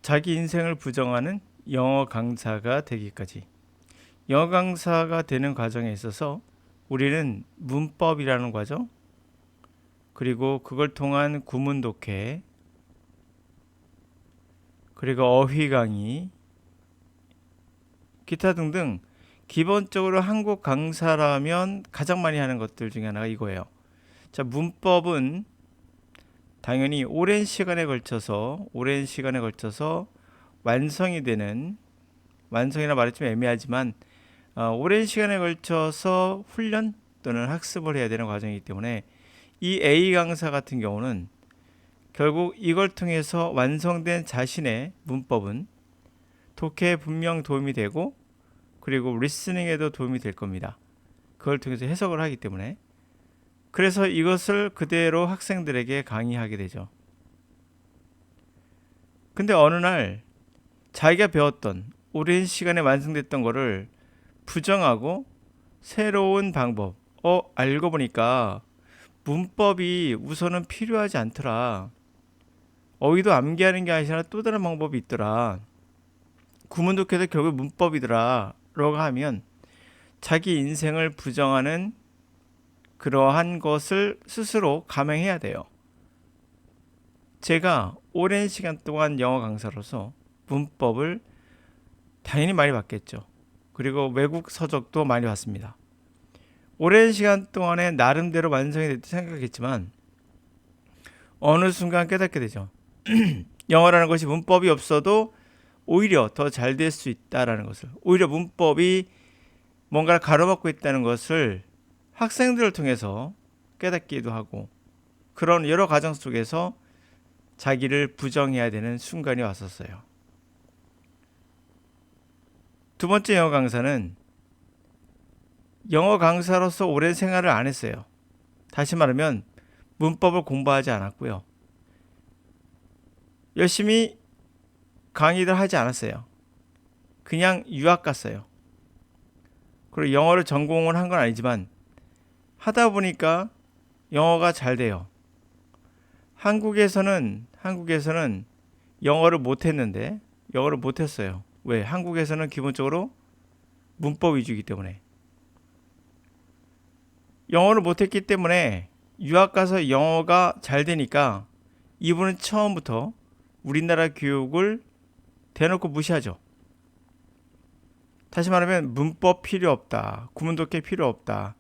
자기 인생을 부정하는 영어 강사가 되기까지. 영어 강사가 되는 과정에 있어서 우리는 문법이라는 과정, 그리고 그걸 통한 구문 독해, 그리고 어휘 강의, 기타 등등 기본적으로 한국 강사라면 가장 많이 하는 것들 중에 하나가 이거예요. 자, 문법은 당연히 오랜 시간에 걸쳐서 완성이 되는, 완성이라 말이 좀 애매하지만 오랜 시간에 걸쳐서 훈련 또는 학습을 해야 되는 과정이기 때문에 이 A 강사 같은 경우는 결국 이걸 통해서 완성된 자신의 문법은 독해에 분명 도움이 되고, 그리고 리스닝에도 도움이 될 겁니다. 그걸 통해서 해석을 하기 때문에. 그래서 이것을 그대로 학생들에게 강의하게 되죠. 근데 어느 날 자기가 배웠던 오랜 시간에 완성됐던 거를 부정하고 새로운 방법, 알고 보니까 문법이 우선은 필요하지 않더라. 어휘도 암기하는 게 아니라 또 다른 방법이 있더라. 구문 독해도 결국 문법이더라. 라고 하면 자기 인생을 부정하는 그러한 것을 스스로 감행해야 돼요. 제가 오랜 시간 동안 영어 강사로서 문법을 당연히 많이 봤겠죠. 그리고 외국 서적도 많이 봤습니다. 오랜 시간 동안에 나름대로 완성이 됐다 생각했지만 어느 순간 깨닫게 되죠. 영어라는 것이 문법이 없어도 오히려 더 잘 될 수 있다라는 것을, 오히려 문법이 뭔가를 가로막고 있다는 것을 학생들을 통해서 깨닫기도 하고, 그런 여러 과정 속에서 자기를 부정해야 되는 순간이 왔었어요. 두 번째 영어 강사는 영어 강사로서 오랜 생활을 안 했어요. 다시 말하면 문법을 공부하지 않았고요. 열심히 강의를 하지 않았어요. 그냥 유학 갔어요. 그리고 영어를 전공을 한 건 아니지만 하다 보니까 영어가 잘 돼요. 한국에서는 영어를 못했어요. 왜? 한국에서는 기본적으로 문법 위주이기 때문에. 영어를 못했기 때문에 유학 가서 영어가 잘 되니까 이분은 처음부터 우리나라 교육을 대놓고 무시하죠. 다시 말하면 문법 필요 없다, 구문 독해 필요 없다,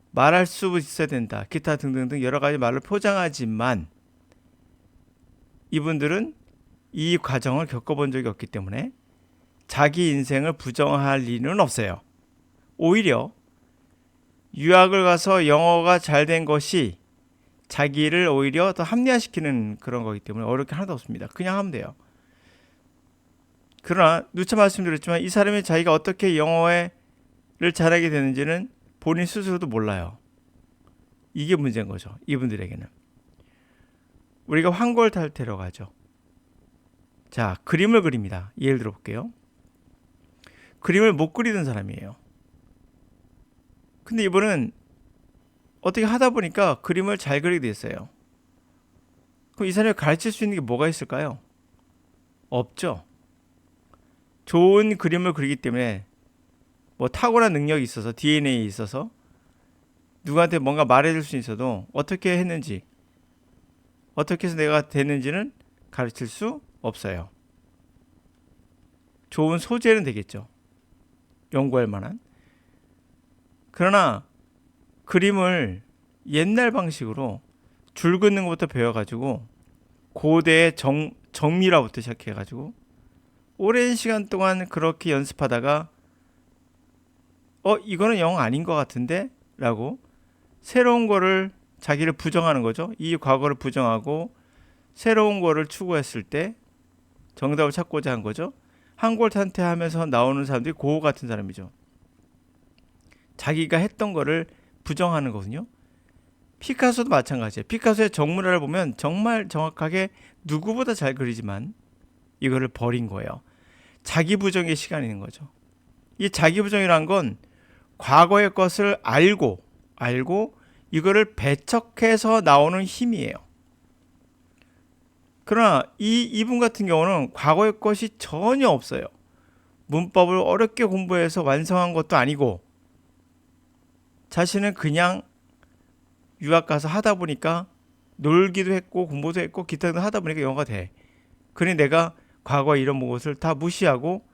말할 수 있어야 된다, 기타 등등등 여러 가지 말을 포장하지만 이분들은 이 과정을 겪어본 적이 없기 때문에 자기 인생을 부정할 리는 없어요. 오히려 유학을 가서 영어가 잘 된 것이 자기를 오히려 더 합리화시키는 그런 거기 때문에 어려울 게 하나도 없습니다. 그냥 하면 돼요. 그러나 누차 말씀드렸지만 이 사람이 자기가 어떻게 영어를 잘하게 되는지는 본인 스스로도 몰라요. 이게 문제인 거죠. 이분들에게는. 우리가 황골탈태라고 하죠. 자, 그림을 그립니다. 예를 들어 볼게요. 그림을 못 그리던 사람이에요. 근데 이분은 어떻게 하다 보니까 그림을 잘 그리게 됐어요. 그럼 이 사람이 가르칠 수 있는 게 뭐가 있을까요? 없죠. 좋은 그림을 그리기 때문에 뭐 타고난 능력이 있어서, DNA에 있어서 누구한테 뭔가 말해줄 수 있어도 어떻게 했는지, 어떻게 해서 내가 됐는지는 가르칠 수 없어요. 좋은 소재는 되겠죠. 연구할 만한. 그러나 그림을 옛날 방식으로 줄 긋는 것부터 배워가지고 고대의 정미라부터 시작해가지고 오랜 시간 동안 그렇게 연습하다가 이거는 영어 아닌 것 같은데? 라고 새로운 거를, 자기를 부정하는 거죠. 이 과거를 부정하고 새로운 거를 추구했을 때 정답을 찾고자 한 거죠. 한골탄퇴하면서 나오는 사람들이 고호 같은 사람이죠. 자기가 했던 거를 부정하는 거거든요. 피카소도 마찬가지예요. 피카소의 정문화를 보면 정말 정확하게 누구보다 잘 그리지만 이거를 버린 거예요. 자기 부정의 시간이 있는 거죠. 이 자기 부정이란 건 과거의 것을 알고 이거를 배척해서 나오는 힘이에요. 그러나 이분 같은 경우는 과거의 것이 전혀 없어요. 문법을 어렵게 공부해서 완성한 것도 아니고 자신은 그냥 유학 가서 하다 보니까 놀기도 했고 공부도 했고 기타 등등 하다 보니까 영어가 돼. 그러니 내가 과거에 이런 것을 다 무시하고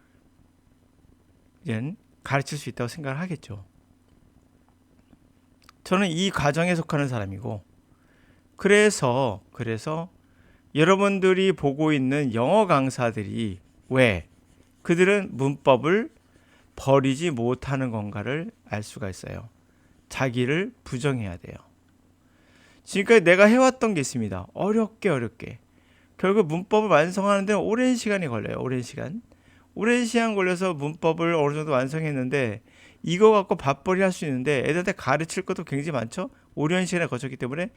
이젠 가르칠 수 있다고 생각을 하겠죠. 저는 이 과정에 속하는 사람이고 그래서 여러분들이 보고 있는 영어 강사들이 왜 그들은 문법을 버리지 못하는 건가를 알 수가 있어요. 자기를 부정해야 돼요. 지금까지 내가 해왔던 게 있습니다. 어렵게. 결국 문법을 완성하는 데는 오랜 시간이 걸려요. 오랜 시간 걸려서 문법을 어느 정도 완성했는데 이거 갖고 밥벌이 할 수 있는데 애들한테 가르칠 것도 굉장히 많죠. 오랜 시간을 거쳤기 때문에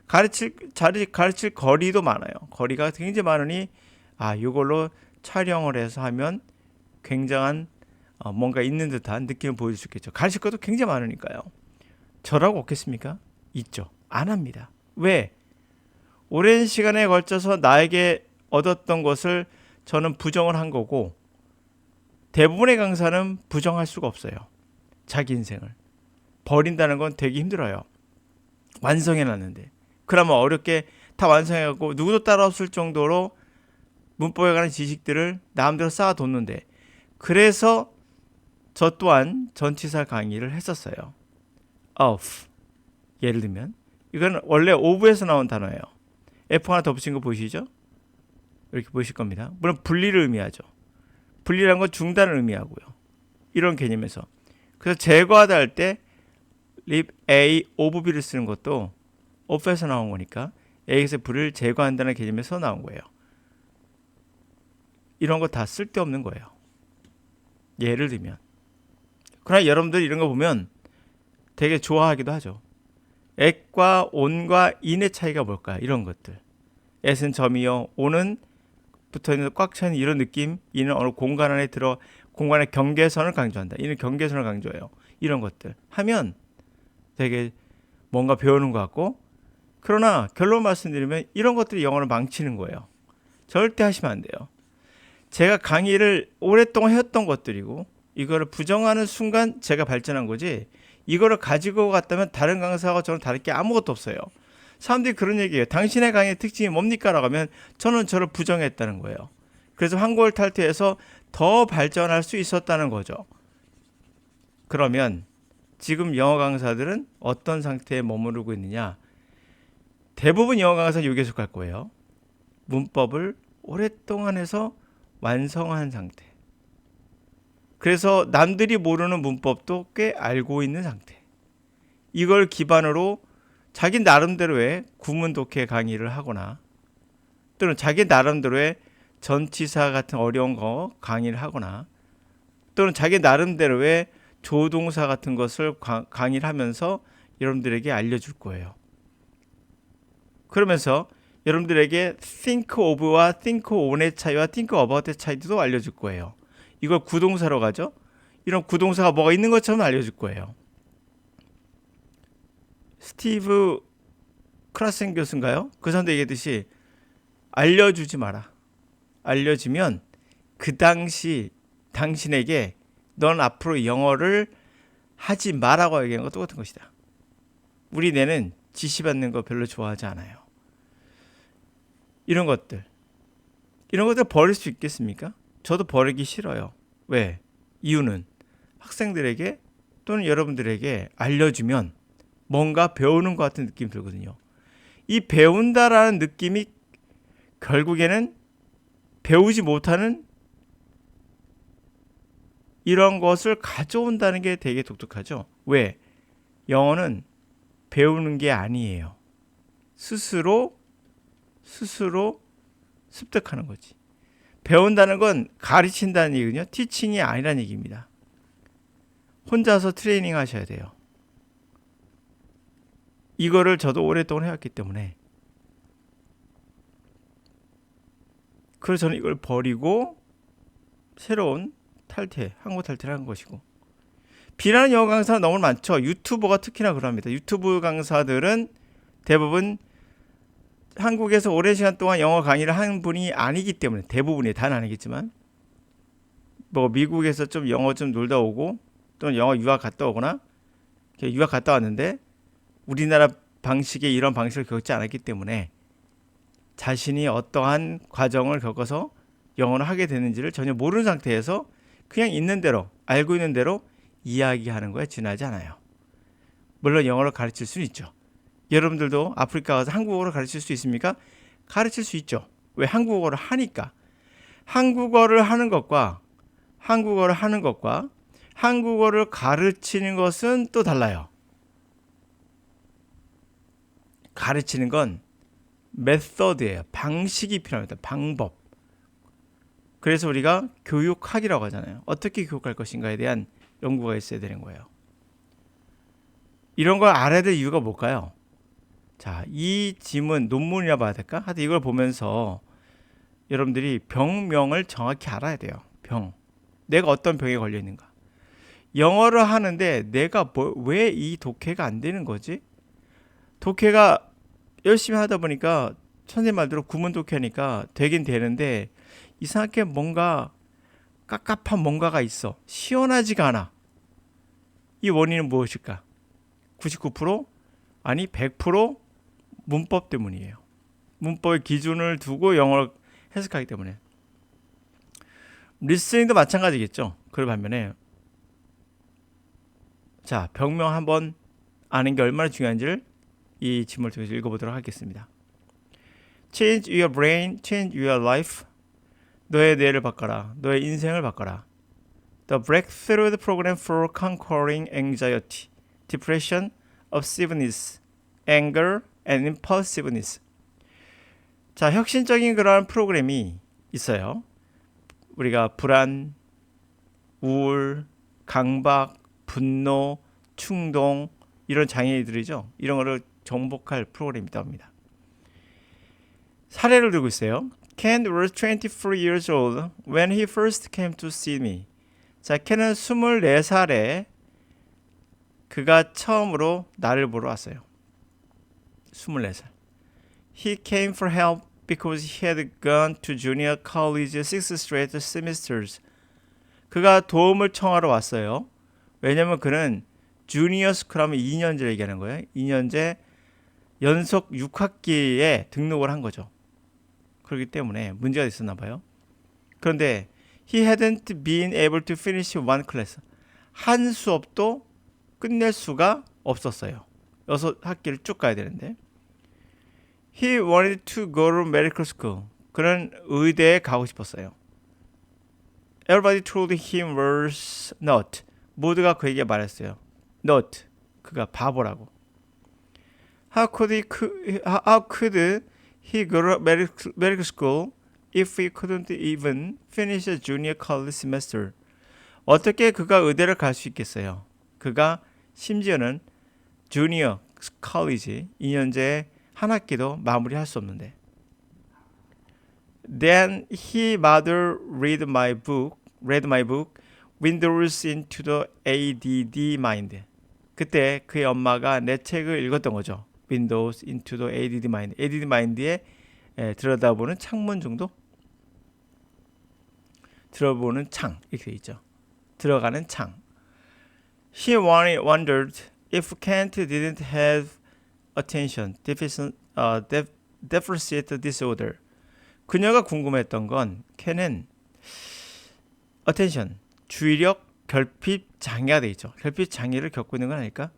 가르칠 거리도 많아요. 거리가 굉장히 많으니 이걸로 촬영을 해서 하면 굉장한 뭔가 있는 듯한 느낌을 보여줄 수 있겠죠. 가르칠 것도 굉장히 많으니까요. 저라고 없겠습니까? 있죠. 안 합니다. 왜? 오랜 시간에 걸쳐서 나에게 얻었던 것을 저는 부정을 한 거고 대부분의 강사는 부정할 수가 없어요. 자기 인생을 버린다는 건 되게 힘들어요. 완성해놨는데 그러면 어렵게 다 완성해갖고 누구도 따라 없을 정도로 문법에 관한 지식들을 나름대로 쌓아뒀는데 그래서 저 또한 전치사 강의를 했었어요. of 예를 들면 이건 원래 of에서 나온 단어예요. F 하나 더 붙인 거 보이시죠? 이렇게 보이실 겁니다. 물론 분리를 의미하죠. 분리라는 건 중단을 의미하고요. 이런 개념에서 그래서 제거하다 할 때 leave A of B를 쓰는 것도 of에서 나온 거니까 A에서 B를 제거한다는 개념에서 나온 거예요. 이런 거 다 쓸데없는 거예요. 예를 들면 그러나 여러분들 이런 거 보면 되게 좋아하기도 하죠. at과 on과 in의 차이가 뭘까요? 이런 것들. at은 점이요. on은 붙어있는 꽉 차는 이런 느낌. in은 어느 공간 안에 공간의 경계선을 강조한다. in은 경계선을 강조해요. 이런 것들 하면 되게 뭔가 배우는 것 같고 그러나 결론 말씀드리면 이런 것들이 영어를 망치는 거예요. 절대 하시면 안 돼요. 제가 강의를 오랫동안 해왔던 것들이고 이거를 부정하는 순간 제가 발전한 거지 이거를 가지고 갔다면 다른 강사하고 저는 다를 게 아무것도 없어요. 사람들이 그런 얘기해요. 당신의 강의의 특징이 뭡니까? 라고 하면 저는 저를 부정했다는 거예요. 그래서 한국어를 탈퇴해서 더 발전할 수 있었다는 거죠. 그러면 지금 영어 강사들은 어떤 상태에 머무르고 있느냐? 대부분 영어 강사는 여기에 속할 거예요. 문법을 오랫동안 해서 완성한 상태. 그래서 남들이 모르는 문법도 꽤 알고 있는 상태. 이걸 기반으로 자기 나름대로의 구문 독해 강의를 하거나 또는 자기 나름대로의 전치사 같은 어려운 거 강의를 하거나 또는 자기 나름대로의 조동사 같은 것을 강의를 하면서 여러분들에게 알려줄 거예요. 그러면서 여러분들에게 think of와 think on의 차이와 think about의 차이도 알려줄 거예요. 이걸 구동사로 가죠. 이런 구동사가 뭐가 있는 것처럼 알려줄 거예요. 스티브 크라센 교수인가요? 그 사람도 얘기했듯이 알려주지 마라. 알려주면 그 당시 당신에게 넌 앞으로 영어를 하지 마라고 얘기한 거 똑같은 것이다. 우리 뇌는 지시받는 거 별로 좋아하지 않아요. 이런 것들 버릴 수 있겠습니까? 저도 버리기 싫어요. 왜? 이유는 학생들에게 또는 여러분들에게 알려주면 뭔가 배우는 것 같은 느낌이 들거든요. 이 배운다라는 느낌이 결국에는 배우지 못하는 이런 것을 가져온다는 게 되게 독특하죠. 왜? 영어는 배우는 게 아니에요. 스스로 습득하는 거지. 배운다는 건 가르친다는 얘기거든요. 티칭이 아니라는 얘기입니다. 혼자서 트레이닝 하셔야 돼요. 이거를 저도 오랫동안 해왔기 때문에 그래서 저는 이걸 버리고 새로운 한국 탈퇴를 한 것이고 비난하는 영어 강사는 너무 많죠. 유튜버가 특히나 그럽니다. 유튜브 강사들은 대부분 한국에서 오랜 시간 동안 영어 강의를 한 분이 아니기 때문에 대부분이 다는 아니겠지만 뭐 미국에서 좀 영어 좀 놀다 오고 또는 영어 유학 갔다 오거나 유학 갔다 왔는데 우리나라 방식의 이런 방식을 겪지 않았기 때문에 자신이 어떠한 과정을 겪어서 영어를 하게 되는지를 전혀 모르는 상태에서 그냥 있는 대로 알고 있는 대로 이야기하는 거에 지나지 않아요. 물론 영어를 가르칠 수는 있죠. 여러분들도 아프리카 가서 한국어를 가르칠 수 있습니까? 가르칠 수 있죠. 왜? 한국어를 하니까. 한국어를 하는 것과 한국어를 가르치는 것은 또 달라요. 가르치는 건 메서드예요. 방식이 필요합니다. 방법. 그래서 우리가 교육학이라고 하잖아요. 어떻게 교육할 것인가에 대한 연구가 있어야 되는 거예요. 이런 걸 알아야 될 이유가 뭘까요? 자, 이 지문 논문이라 봐야 될까? 하여튼 이걸 보면서 여러분들이 병명을 정확히 알아야 돼요. 병. 내가 어떤 병에 걸려 있는가. 영어를 하는데 내가 왜 이 독해가 안 되는 거지? 독해가 열심히 하다 보니까 선생님 말대로 구문 독해하니까 되긴 되는데 이상하게 뭔가 깝깝한 뭔가가 있어. 시원하지가 않아. 이 원인은 무엇일까? 99%? 아니 100% 문법 때문이에요. 문법의 기준을 두고 영어를 해석하기 때문에. 리스닝도 마찬가지겠죠. 그럴 반면에 자, 병명 한번 아는 게 얼마나 중요한지를 이 지문을 통해서 읽어보도록 하겠습니다. Change your brain, change your life. 너의 뇌를 바꿔라. 너의 인생을 바꿔라. The Breakthrough Program for Conquering Anxiety, Depression, Obsessiveness, Anger, and Impulsiveness. 자, 혁신적인 그러한 프로그램이 있어요. 우리가 불안, 우울, 강박, 분노, 충동 이런 장애들이죠. 이런 거를 정복할 프로그램이다 합니다. 사례를 들고 있어요. Ken was 24 years old when he first came to see me. 자, 켄은 24살에 그가 처음으로 나를 보러 왔어요. 24살. He came for help because he had gone to junior college 6 straight semesters. 그가 도움을 청하러 왔어요. 왜냐면 그는 주니어 스쿨 하면 2년제 얘기하는 거예요. 2년제 연속 6학기에 등록을 한 거죠. 그렇기 때문에 문제가 있었나 봐요. 그런데 he hadn't been able to finish one class. 한 수업도 끝낼 수가 없었어요. 6학기를 쭉 가야 되는데. He wanted to go to medical school. 그는 의대에 가고 싶었어요. Everybody told him was not. 모두가 그에게 말했어요. not. 그가 바보라고. How could he go to medical school if he couldn't even finish a junior college semester? 어떻게 그가 의대를 갈 수 있겠어요? 그가 심지어는 주니어 컬리지 2년제 한 학기도 마무리할 수 없는데. Then he mother read my book, Windows into the ADD Mind. 그때 그의 엄마가 내 책을 읽었던 거죠. Windows into the ADD Mind. ADD Mind에 들여다보는 창문 정도? 들어보는 창 이렇게 돼 있죠. 들어가는 창. He wondered if Kent didn't have attention deficit disorder. 그녀가 궁금했던 건 켄은 attention, 주의력 결핍 장애가 돼 있죠. 결핍 장애를 겪고 있는 건 아닐까?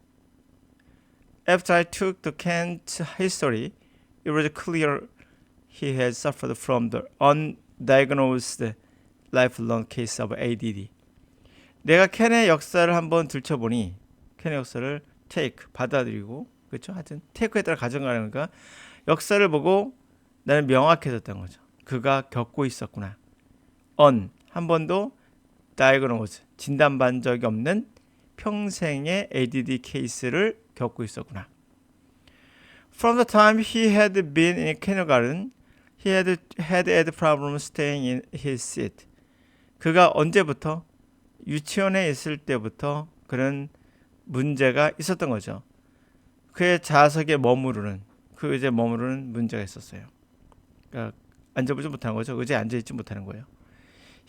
After I took the Kent history, it was clear he had suffered from the undiagnosed lifelong case of ADD. 내가 켄의 역사를 한번 들춰보니 켄의 역사를 take, 받아들이고 그렇죠? 하여튼 take에 따라 가져가는 거니까 역사를 보고 나는 명확해졌던 거죠. 그가 겪고 있었구나. 한 번도 diagnose, 진단받은 적이 없는 평생의 ADD 케이스를 겪고 있었구나. From the time he had been in kindergarten, he had problems staying in his seat. 그가 언제부터? 유치원에 있을 때부터 그런 문제가 있었던 거죠. 그의 좌석에 머무르는 그 의자에 머무르는 문제가 있었어요. 그러니까 앉아보지 못하는 거죠. 의자에 앉아있지 못하는 거예요.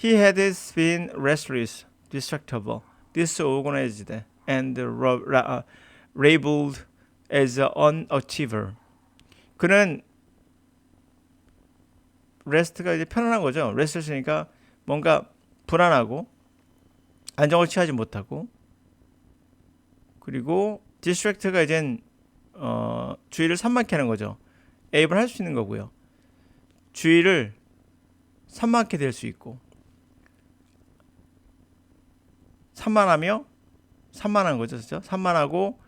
He had been restless, distractible, disorganized, and labeled as an unachiever. 그는 rest가 이제 편안한 거죠. restless니까 뭔가 불안하고 안정을 취하지 못하고, 그리고 distract가 이젠 주의를 산만케 하는 거죠. able 할 수 있는 거고요. 주의를 산만케 될 수 있고, 산만한 거죠, 그렇죠? 산만하고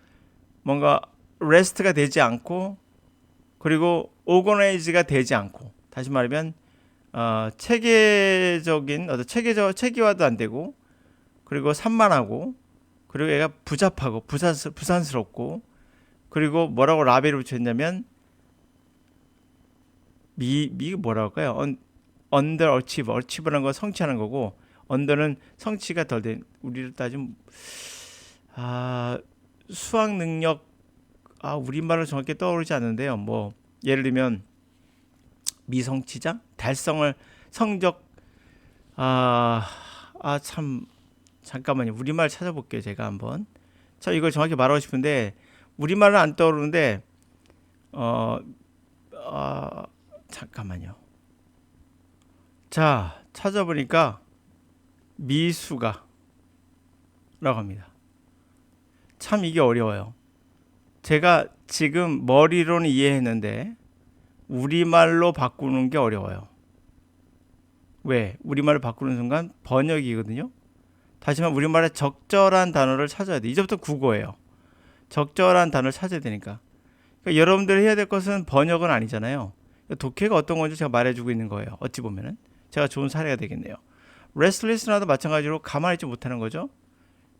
뭔가 rest가 되지 않고, 그리고 organize가 되지 않고, 다시 말하면 체계적인 어떤 체계화도 안 되고, 그리고 산만하고, 그리고 얘가 부잡하고 부산스럽고, 그리고 뭐라고 라벨을 붙였냐면 미 뭐라고 할까요? underachiever, achieve라는 건 성취하는 거고, under는 성취가 덜 된, 우리를 따지면 수학 능력, 우리말로 정확히 떠오르지 않는데요. 뭐 예를 들면 미성취자, 달성을 성적, 참, 잠깐만요. 우리말 찾아볼게요. 제가 한번. 자, 이걸 정확히 말하고 싶은데 우리말은 안 떠오르는데 잠깐만요. 자, 찾아보니까 미수가 라고 합니다. 참 이게 어려워요. 제가 지금 머리로는 이해했는데 우리말로 바꾸는 게 어려워요. 왜? 우리말로 바꾸는 순간 번역이거든요. 다시 말해 우리말에 적절한 단어를 찾아야 돼. 이제부터 국어예요. 적절한 단어를 찾아야 되니까. 그러니까 여러분들이 해야 될 것은 번역은 아니잖아요. 독해가 어떤 건지 제가 말해주고 있는 거예요. 어찌 보면은 제가 좋은 사례가 되겠네요. restless나도 마찬가지로 가만히 있지 못하는 거죠.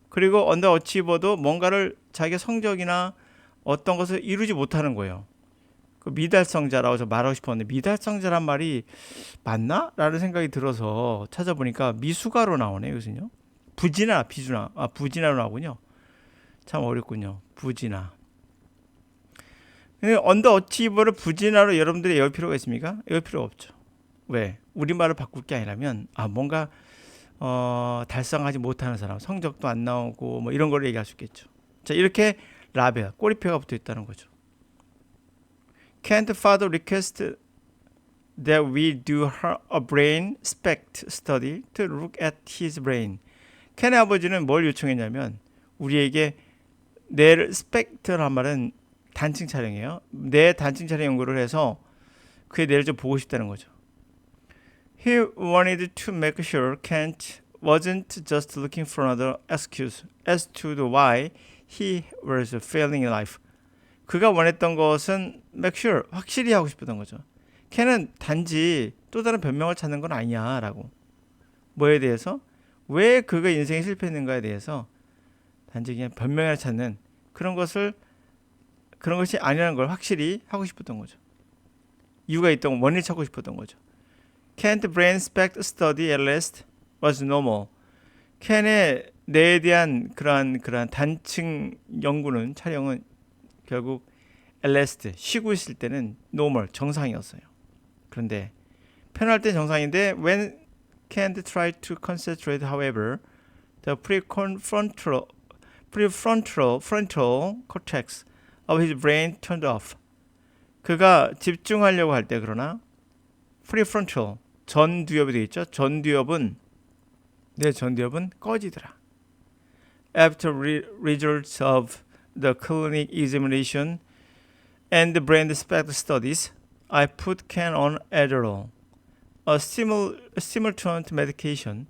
그리고 underachiever도 뭔가를 자기의 성적이나 어떤 것을 이루지 못하는 거예요. 그 미달성자라고 저 말하고 싶었는데 미달성자란 말이 맞나? 라는 생각이 들어서 찾아보니까 미수가로 나오네요. 이것은요. 부진화로 나오군요. 참 어렵군요. 부진화. 근데 언더어치버를 부진화로 여러분들이 외울 필요가 있습니까? 외울 필요가 없죠. 왜? 우리말을 바꿀 게 아니라면 뭔가 달성하지 못하는 사람, 성적도 안 나오고 뭐 이런 걸 얘기할 수 있겠죠. 자, 이렇게 라벨, 꼬리표가 붙어 있다는 거죠. Can't father request that we do a brain spect study to look at his brain. 켄의 아버지는 뭘 요청했냐면 우리에게 뇌를 스펙트란 말은 단층 촬영이에요. 뇌 단층 촬영 연구를 해서 그의 뇌를 좀 보고 싶다는 거죠. He wanted to make sure Kent wasn't just looking for another excuse as to the why he was failing in life. 그가 원했던 것은 make sure, 확실히 하고 싶었던 거죠. 켄은 단지 또 다른 변명을 찾는 건 아니야 라고. 뭐에 대해서? 왜 그가 인생에 실패했는가에 대해서 단지 그냥 변명을 찾는 그런 것이 아니라는 걸 확실히 하고 싶었던 거죠. 이유가 있던 원인을 찾고 싶었던 거죠. Kent brain spect study at last was normal. 켄의 뇌에 대한 그러한 단층 연구는 촬영은 결국 at last 쉬고 있을 때는 normal 정상이었어요. 그런데 편할 때 정상인데 when Kent tried to concentrate, however, the prefrontal cortex of his brain turned off. 그가 집중하려고 할 때 그러나 prefrontal 전두엽이 되어 있죠. 전두엽은 꺼지더라. After results of the clinic examination and the brain spect studies, I put Ken on Adderall, a stimulant medication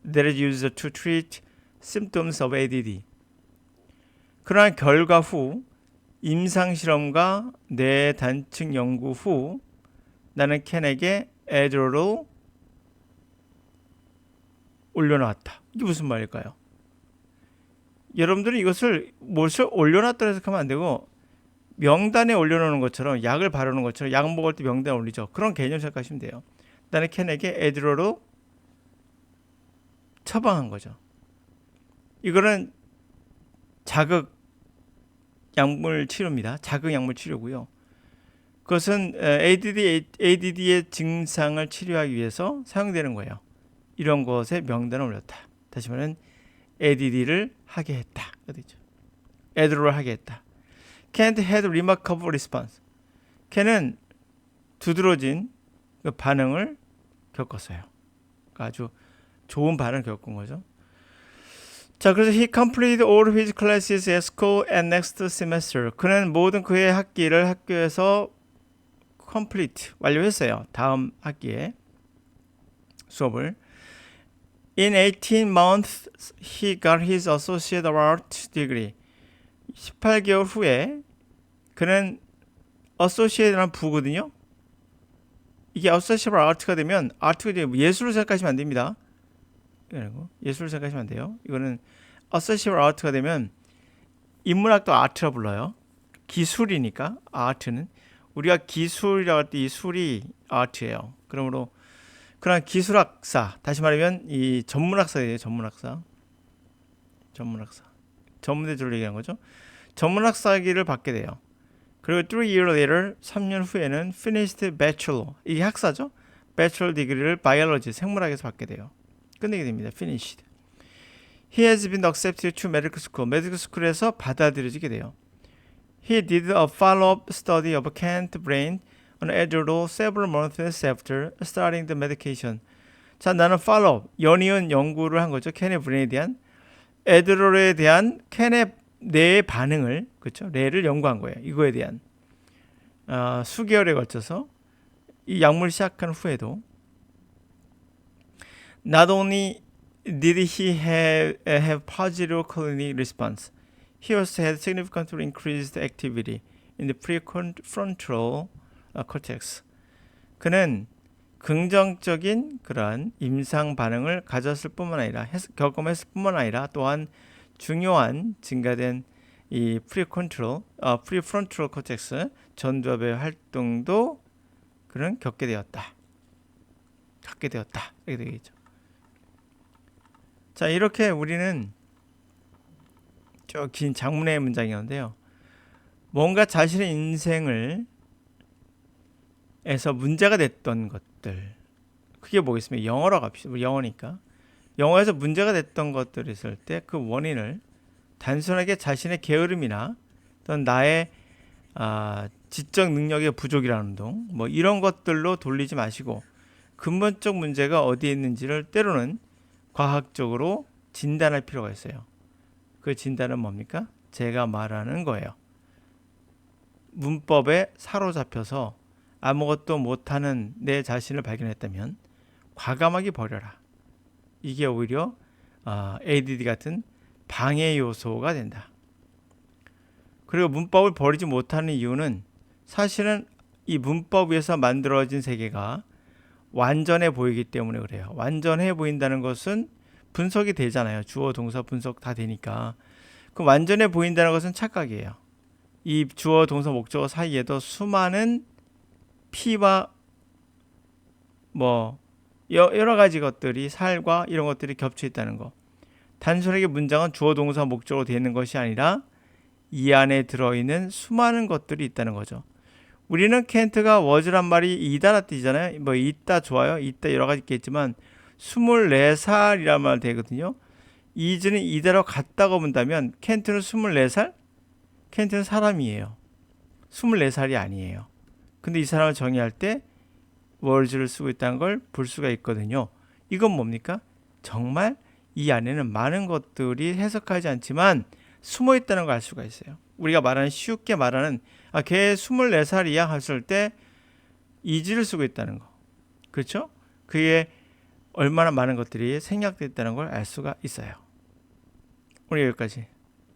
that is used to treat symptoms of ADD. 그러한 결과 후 임상실험과 뇌 단층 연구 후 나는 켄에게 애드롤을 올려놨다. 이게 무슨 말일까요? 여러분들은 이것을 무엇을 올려놨다 해서 하면 안 되고 명단에 올려놓는 것처럼 약을 바르는 것처럼 약 먹을 때 명단에 올리죠. 그런 개념 생각하시면 돼요. 나는 켄에게 애드롤을 처방한 거죠. 이거는 자극 약물 치료입니다. 자극 약물 치료고요. 그것은 ADD의 증상을 치료하기 위해서 사용되는 거예요. 이런 것에 명단을 올렸다. 다시 말하면 ADD를 하게 했다. 애드로를 하게 했다. Kent had remarkable response. 켄은 두드러진 그 반응을 겪었어요. 아주 좋은 반응을 겪은 거죠. 자, 그래서 he completed all his classes at school and next semester. 그는 모든 그의 학기를 학교에서 complete 완료했어요. 다음 학기에 수업을. In 18 months, he got his associate of art degree. 18개월 후에 그는 associate라는 부거든요. 이게 associate of art가 되면 art가 예술을 생각하시면 안 됩니다. 예술을 생각하시면 안 돼요. 이거는 associate of art가 되면 인문학도 art라 불러요. 기술이니까 art는 우리가 기술이라고 할 때 이 술이 art예요. 그러므로 그런 기술학사, 다시 말하면 이 전문학사예요. 전문대졸로 얘기하는 거죠. 전문학사기를 받게 돼요. 그리고 3 years later, 3년 후에는 finished bachelor, 이게 학사죠. bachelor degree를 biology, 생물학에서 받게 돼요. 끝내게 됩니다. finished. He has been accepted to medical school. medical school에서 받아들여지게 돼요. He did a follow-up study of Kent's brain on Adderall several months after starting the medication. 자, 나는 follow-up, 연이은 연구를 한 거죠. 켄의 브레인에 대한 Adderall에 대한 켄의 뇌의 반응을, 그렇죠? 뇌를 연구한 거예요. 이거에 대한 수개월에 걸쳐서 이 약물을 시작한 후에도 Not only did he have positive cognitive response, he also had significantly increased activity in the prefrontal cortex. 그는 긍정적인 그러한 임상 반응을 가졌을 뿐만 아니라 경험했을 뿐만 아니라 또한 중요한 증가된 이 prefrontal cortex 전두엽의 활동도 그는 갖게 되었다. 이렇게 되겠죠. 자, 이렇게 우리는 저 긴 장문의 문장이었는데요. 뭔가 자신의 인생을 에서 문제가 됐던 것들, 그게 뭐겠습니까? 영어로 갑시다. 우리 영어니까. 영어에서 문제가 됐던 것들이 있을 때 그 원인을 단순하게 자신의 게으름이나 또는 나의 지적 능력의 부족이라는 등 뭐 이런 것들로 돌리지 마시고 근본적 문제가 어디에 있는지를 때로는 과학적으로 진단할 필요가 있어요. 그 진단은 뭡니까? 제가 말하는 거예요. 문법에 사로잡혀서 아무것도 못하는 내 자신을 발견했다면 과감하게 버려라. 이게 오히려 ADD 같은 방해 요소가 된다. 그리고 문법을 버리지 못하는 이유는 사실은 이 문법 위에서 만들어진 세계가 완전해 보이기 때문에 그래요. 완전해 보인다는 것은 분석이 되잖아요. 주어, 동사 분석 다 되니까. 그 완전해 보인다는 것은 착각이에요. 이 주어, 동사, 목적어 사이에도 수많은 피와 뭐 여러 가지 것들이 살과 이런 것들이 겹쳐 있다는 거. 단순하게 문장은 주어, 동사, 목적으로 되어 있는 것이 아니라 이 안에 들어있는 수많은 것들이 있다는 거죠. 우리는 켄트가 was란 말이 이다라 뜻이잖아요. 뭐 있다 좋아요. 있다 여러 가지 있겠지만 24살이란 말 되거든요. is는 이대로 같다고 본다면 켄트는 24살? 켄트는 사람이에요. 24살이 아니에요. 근데 이 사람을 정의할 때 words를 쓰고 있다는 걸 볼 수가 있거든요. 이건 뭡니까? 정말 이 안에는 많은 것들이 해석하지 않지만 숨어 있다는 걸 알 수가 있어요. 우리가 말하는 쉽게 말하는 걔 24살이야 했을 때 is를 쓰고 있다는 거. 그렇죠? 그게 얼마나 많은 것들이 생략되어 있다는 걸 알 수가 있어요. 오늘 여기까지.